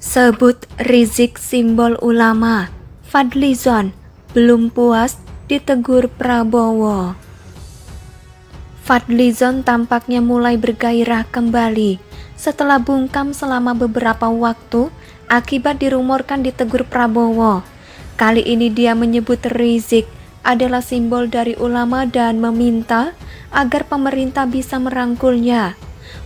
Sebut Rizik simbol ulama. Fadlizon belum puas ditegur Prabowo. Fadlizon tampaknya mulai bergairah kembali setelah bungkam selama beberapa waktu akibat dirumorkan ditegur Prabowo. Kali ini dia menyebut Rizik adalah simbol dari ulama dan meminta agar pemerintah bisa merangkulnya.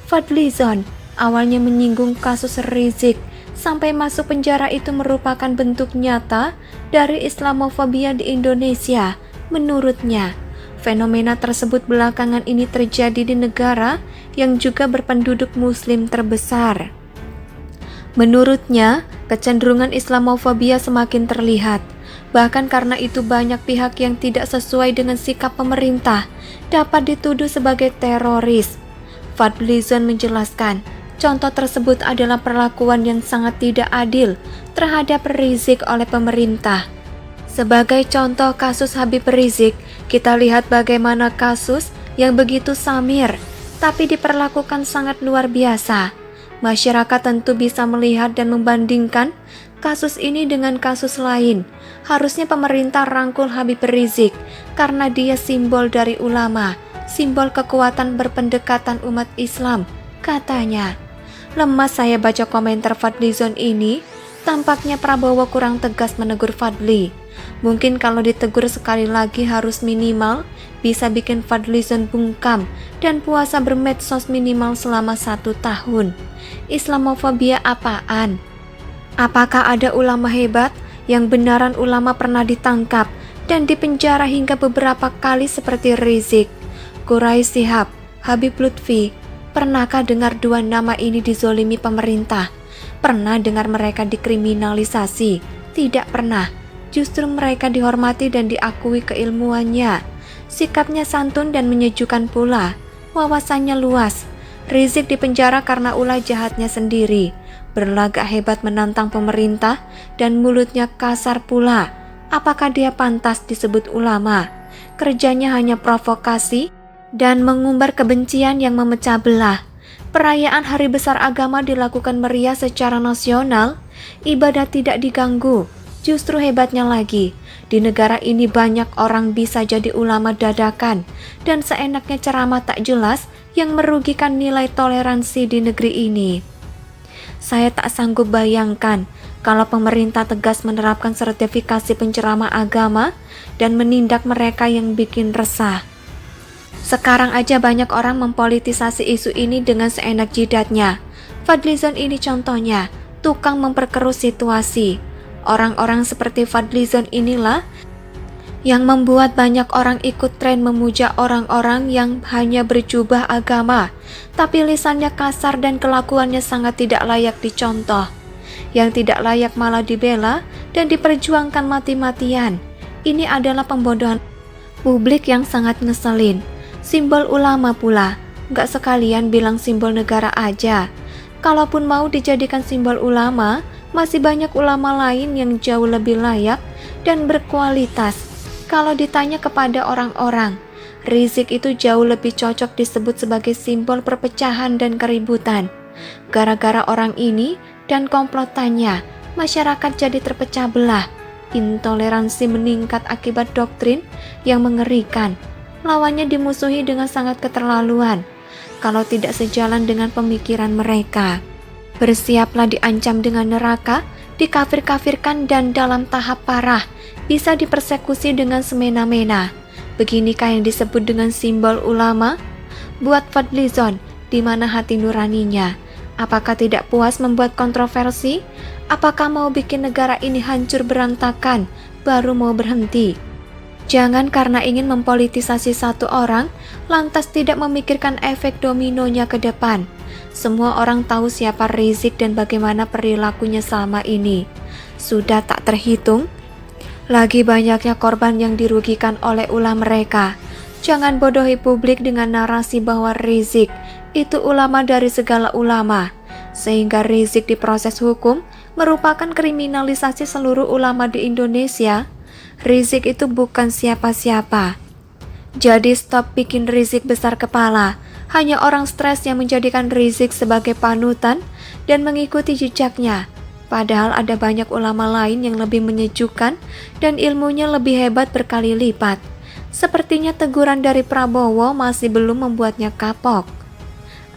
Fadlizon awalnya menyinggung kasus Rizik sampai masuk penjara itu merupakan bentuk nyata dari Islamofobia di Indonesia. Menurutnya, fenomena tersebut belakangan ini terjadi di negara yang juga berpenduduk Muslim terbesar. Menurutnya, kecenderungan Islamofobia semakin terlihat. Bahkan karena itu banyak pihak yang tidak sesuai dengan sikap pemerintah dapat dituduh sebagai teroris. Fadlizon menjelaskan, contoh tersebut adalah perlakuan yang sangat tidak adil terhadap Rizik oleh pemerintah. Sebagai contoh kasus Habib Rizik, kita lihat bagaimana kasus yang begitu samir, tapi diperlakukan sangat luar biasa. Masyarakat tentu bisa melihat dan membandingkan kasus ini dengan kasus lain. Harusnya pemerintah rangkul Habib Rizik karena dia simbol dari ulama, simbol kekuatan berpendekatan umat Islam, katanya. Lemas saya baca komentar Fadlizon ini, tampaknya Prabowo kurang tegas menegur Fadli. Mungkin kalau ditegur sekali lagi harus minimal bisa bikin Fadlizon bungkam dan puasa bermedsos minimal selama 1 tahun. Islamofobia apaan? Apakah ada ulama hebat yang benaran ulama pernah ditangkap dan dipenjara hingga beberapa kali seperti Rizik, Quraish Shihab, Habib Lutfi? Pernahkah dengar dua nama ini dizolimi pemerintah? Pernah dengar mereka dikriminalisasi? Tidak pernah. Justru mereka dihormati dan diakui keilmuannya. Sikapnya santun dan menyejukkan pula. Wawasannya luas. Rizik dipenjara karena ulah jahatnya sendiri. Berlagak hebat menantang pemerintah dan mulutnya kasar pula. Apakah dia pantas disebut ulama? Kerjanya hanya provokasi dan mengumbar kebencian yang memecah belah. Perayaan hari besar agama dilakukan meriah secara nasional, ibadah tidak diganggu. Justru hebatnya lagi, di negara ini banyak orang bisa jadi ulama dadakan dan seenaknya ceramah tak jelas yang merugikan nilai toleransi di negeri ini. Saya tak sanggup bayangkan kalau pemerintah tegas menerapkan sertifikasi penceramah agama dan menindak mereka yang bikin resah. Sekarang aja banyak orang mempolitisasi isu ini dengan seenak jidatnya. Fadlizon ini contohnya, tukang memperkeruh situasi. Orang-orang seperti Fadlizon inilah yang membuat banyak orang ikut tren memuja orang-orang yang hanya berjubah agama, tapi lisannya kasar dan kelakuannya sangat tidak layak dicontoh. Yang tidak layak malah dibela dan diperjuangkan mati-matian. Ini adalah pembodohan publik yang sangat ngeselin. Simbol ulama pula, gak sekalian bilang simbol negara aja. Kalaupun mau dijadikan simbol ulama, masih banyak ulama lain yang jauh lebih layak dan berkualitas. Kalau ditanya kepada orang-orang, Rizik itu jauh lebih cocok disebut sebagai simbol perpecahan dan keributan. Gara-gara orang ini dan komplotannya, masyarakat jadi terpecah belah. Intoleransi meningkat akibat doktrin yang mengerikan. Lawannya dimusuhi dengan sangat keterlaluan. Kalau tidak sejalan dengan pemikiran mereka, bersiaplah diancam dengan neraka, dikafir-kafirkan dan dalam tahap parah, bisa dipersekusi dengan semena-mena. Beginikah yang disebut dengan simbol ulama? Buat Fadlizon, di mana hati nuraninya? Apakah tidak puas membuat kontroversi? Apakah mau bikin negara ini hancur berantakan, baru mau berhenti? Jangan karena ingin mempolitisasi satu orang, lantas tidak memikirkan efek dominonya ke depan. Semua orang tahu siapa Rizik dan bagaimana perilakunya selama ini. Sudah tak terhitung lagi banyaknya korban yang dirugikan oleh ulah mereka. Jangan bodohi publik dengan narasi bahwa Rizik itu ulama dari segala ulama, sehingga Rizik diproses hukum merupakan kriminalisasi seluruh ulama di Indonesia. Rizik itu bukan siapa-siapa. Jadi stop bikin Rizik besar kepala. Hanya orang stres yang menjadikan Rizik sebagai panutan dan mengikuti jejaknya. Padahal ada banyak ulama lain yang lebih menyejukkan dan ilmunya lebih hebat berkali lipat. Sepertinya teguran dari Prabowo masih belum membuatnya kapok.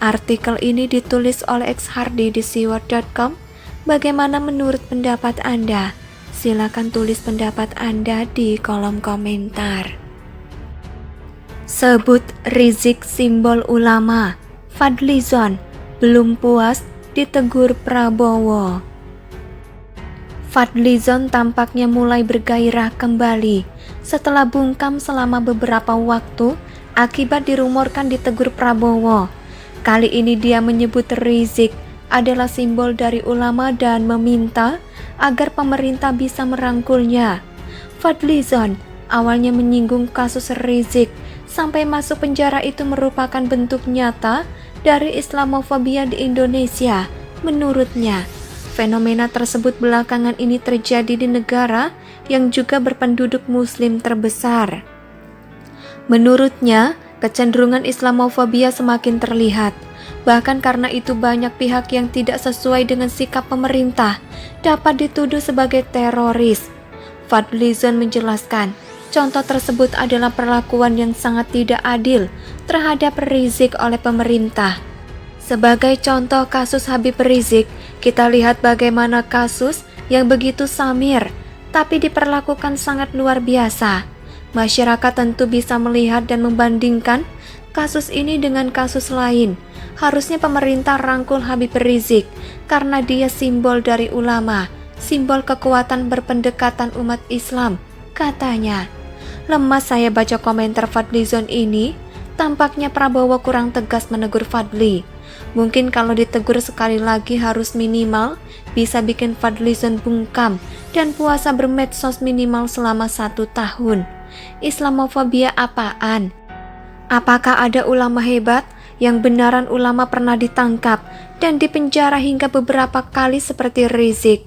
Artikel ini ditulis oleh X Hardy di siwar.com. Bagaimana menurut pendapat Anda? Silakan tulis pendapat Anda di kolom komentar. Sebut Rizik simbol ulama. Fadlizon belum puas ditegur Prabowo. Fadlizon tampaknya mulai bergairah kembali setelah bungkam selama beberapa waktu akibat dirumorkan ditegur Prabowo. Kali ini dia menyebut Rizik adalah simbol dari ulama dan meminta agar pemerintah bisa merangkulnya. Fadlizon awalnya menyinggung kasus Rizik sampai masuk penjara itu merupakan bentuk nyata dari Islamofobia di Indonesia. Menurutnya, fenomena tersebut belakangan ini terjadi di negara yang juga berpenduduk muslim terbesar. Menurutnya, kecenderungan Islamofobia semakin terlihat. Bahkan karena itu banyak pihak yang tidak sesuai dengan sikap pemerintah dapat dituduh sebagai teroris. Fadlizon menjelaskan, contoh tersebut adalah perlakuan yang sangat tidak adil terhadap Rizik oleh pemerintah. Sebagai contoh kasus Habib Rizik, kita lihat bagaimana kasus yang begitu samir, tapi diperlakukan sangat luar biasa. Masyarakat tentu bisa melihat dan membandingkan kasus ini dengan kasus lain. Harusnya pemerintah rangkul Habib Rizik karena dia simbol dari ulama, simbol kekuatan berpendekatan umat Islam, katanya. Lemas saya baca komentar Fadlizon ini, tampaknya Prabowo kurang tegas menegur Fadli. Mungkin kalau ditegur sekali lagi harus minimal bisa bikin Fadlizon bungkam dan puasa bermedsos minimal selama 1 tahun. Islamofobia apaan? Apakah ada ulama hebat yang benaran ulama pernah ditangkap dan dipenjara hingga beberapa kali seperti Rizik,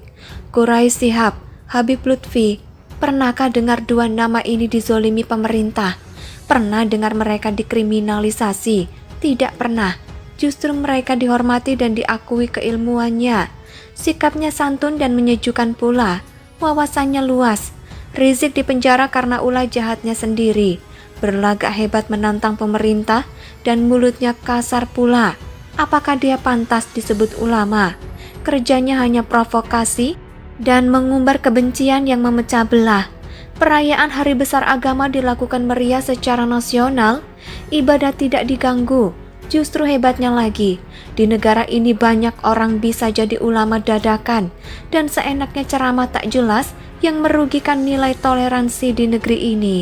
Quraish Shihab, Habib Lutfi? Pernahkah dengar dua nama ini dizolimi pemerintah? Pernah dengar mereka dikriminalisasi? Tidak pernah. Justru mereka dihormati dan diakui keilmuannya. Sikapnya santun dan menyejukkan pula. Wawasannya luas. Rizik dipenjara karena ulah jahatnya sendiri. Berlagak hebat menantang pemerintah dan mulutnya kasar pula. Apakah dia pantas disebut ulama? Kerjanya hanya provokasi dan mengumbar kebencian yang memecah belah. Perayaan hari besar agama dilakukan meriah secara nasional, ibadah tidak diganggu. Justru hebatnya lagi, di negara ini banyak orang bisa jadi ulama dadakan dan seenaknya ceramah tak jelas yang merugikan nilai toleransi di negeri ini.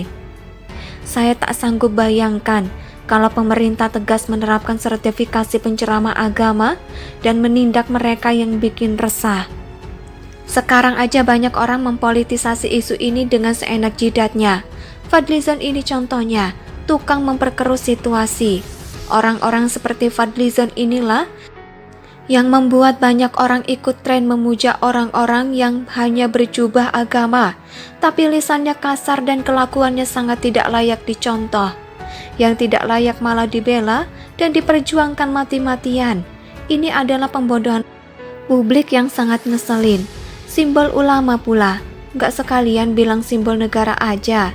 Saya tak sanggup bayangkan kalau pemerintah tegas menerapkan sertifikasi penceramah agama dan menindak mereka yang bikin resah. Sekarang aja banyak orang mempolitisasi isu ini dengan seenak jidatnya. Fadlizon ini contohnya, tukang memperkeruh situasi. Orang-orang seperti Fadlizon inilah yang membuat banyak orang ikut tren memuja orang-orang yang hanya berjubah agama, tapi lisannya kasar dan kelakuannya sangat tidak layak dicontoh. Yang tidak layak malah dibela dan diperjuangkan mati-matian. Ini adalah pembodohan publik yang sangat ngeselin. Simbol ulama pula, gak sekalian bilang simbol negara aja.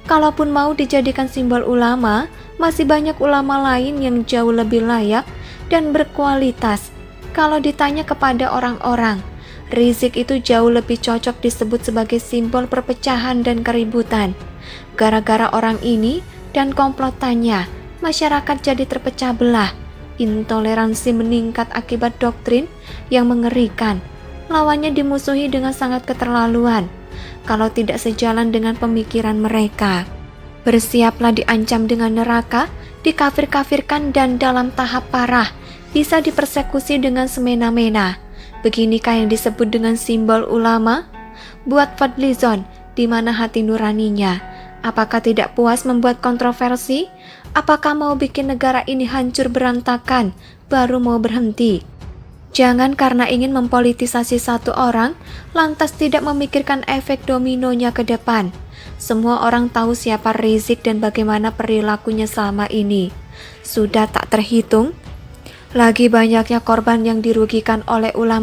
Kalaupun mau dijadikan simbol ulama, masih banyak ulama lain yang jauh lebih layak dan berkualitas. Kalau ditanya kepada orang-orang, Rizik itu jauh lebih cocok disebut sebagai simbol perpecahan dan keributan. Gara-gara orang ini dan komplotannya, masyarakat jadi terpecah belah. Intoleransi meningkat akibat doktrin yang mengerikan. Lawannya dimusuhi dengan sangat keterlaluan. Kalau tidak sejalan dengan pemikiran mereka, bersiaplah diancam dengan neraka, dikafir-kafirkan dan dalam tahap parah, bisa dipersekusi dengan semena-mena. Beginikah yang disebut dengan simbol ulama? Buat Fadlizon, di mana hati nuraninya? Apakah tidak puas membuat kontroversi? Apakah mau bikin negara ini hancur berantakan, baru mau berhenti? Jangan karena ingin mempolitisasi satu orang, lantas tidak memikirkan efek dominonya ke depan. Semua orang tahu siapa Rizik dan bagaimana perilakunya selama ini. Sudah tak terhitung lagi banyaknya korban yang dirugikan oleh ulah